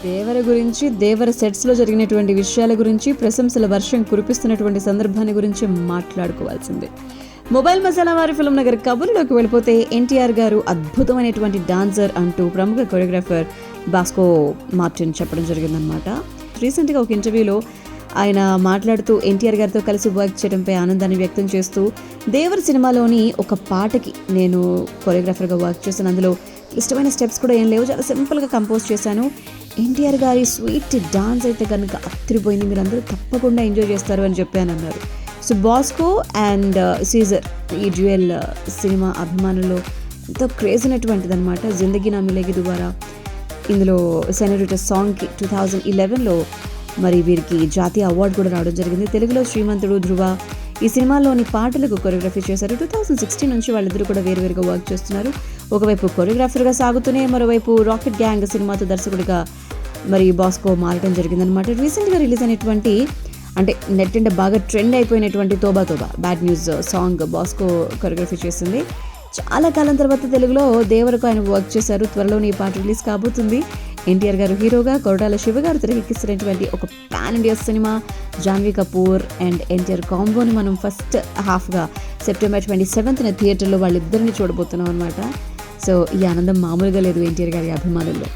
దేవర గురించి, దేవర సెట్స్లో జరిగినటువంటి విషయాల గురించి, ప్రశంసల వర్షం కురిపిస్తున్నటువంటి సందర్భాన్ని గురించి మాట్లాడుకోవాల్సిందే. మొబైల్ మసాలా వారి ఫిల్మ్ నగర్ కబుర్లోకి వెళ్ళిపోతే ఎన్టీఆర్ గారు అద్భుతమైనటువంటి డాన్సర్ అంటూ ప్రముఖ కొరియోగ్రాఫర్ బాస్కో మార్టిన్ చెప్పడం జరిగిందనమాట. రీసెంట్గా ఒక ఇంటర్వ్యూలో ఆయన మాట్లాడుతూ ఎన్టీఆర్ గారితో కలిసి వర్క్ చేయడంపై ఆనందాన్ని వ్యక్తం చేస్తూ, దేవర్ సినిమాలోని ఒక పాటకి నేను కొరియోగ్రాఫర్గా వర్క్ చేశాను. అందులో ఇష్టమైన స్టెప్స్ కూడా ఏం లేవు, చాలా సింపుల్గా కంపోజ్ చేశాను. ఎన్టీఆర్ గారి స్వీట్ డాన్స్ అయితే కనుక అత్తిరిపోయింది, మీరు అందరూ తప్పకుండా ఎంజాయ్ చేస్తారు అని చెప్పానన్నారు. సో బాస్కో అండ్ సీజర్ ఈ డ్యూయల్ సినిమా అభిమానుల్లో ఎంతో క్రేజ్ ఉన్నటువంటిది అనమాట. జిందగీ నా మిలేగి దుబారా ఇందులో సెనరిటా సాంగ్కి 2011లో మరి వీరికి జాతీయ అవార్డు కూడా రావడం జరిగింది. తెలుగులో శ్రీమంతుడు, ధృవ ఈ సినిమాల్లోని పాటలకు కొరియోగ్రఫీ చేశారు. 2016 నుంచి వాళ్ళిద్దరూ కూడా వేరువేరుగా వర్క్ చేస్తున్నారు. ఒకవైపు కొరియోగ్రాఫర్గా సాగుతూనే మరోవైపు రాకెట్ గ్యాంగ్ సినిమాతో దర్శకుడిగా మరి బాస్కో మారడం జరిగిందనమాట. రీసెంట్గా రిలీజ్ అయినటువంటి అంటే నెట్ అంటే బాగా ట్రెండ్ అయిపోయినటువంటి Tauba Tauba bad news song Bosco choreography చేసింది. చాలా కాలం తర్వాత తెలుగులో దేవరకు ఆయన వర్క్ చేశారు. త్వరలోనే ఈ పాట రిలీజ్ కాబోతుంది. ఎన్టీఆర్ గారు హీరోగా, కొరటాల శివ గారు తెరకెక్కిస్తున్నటువంటి ఒక పాన్ ఇండియా సినిమా జాన్వీ కపూర్ అండ్ ఎన్టీఆర్ కాంబోని మనం ఫస్ట్ హాఫ్గా సెప్టెంబర్ 27న థియేటర్లో వాళ్ళిద్దరిని చూడబోతున్నాం అనమాట. సో ఈ ఆనందం మామూలుగా లేదు ఎన్టీఆర్ గారి అభిమానుల్లో.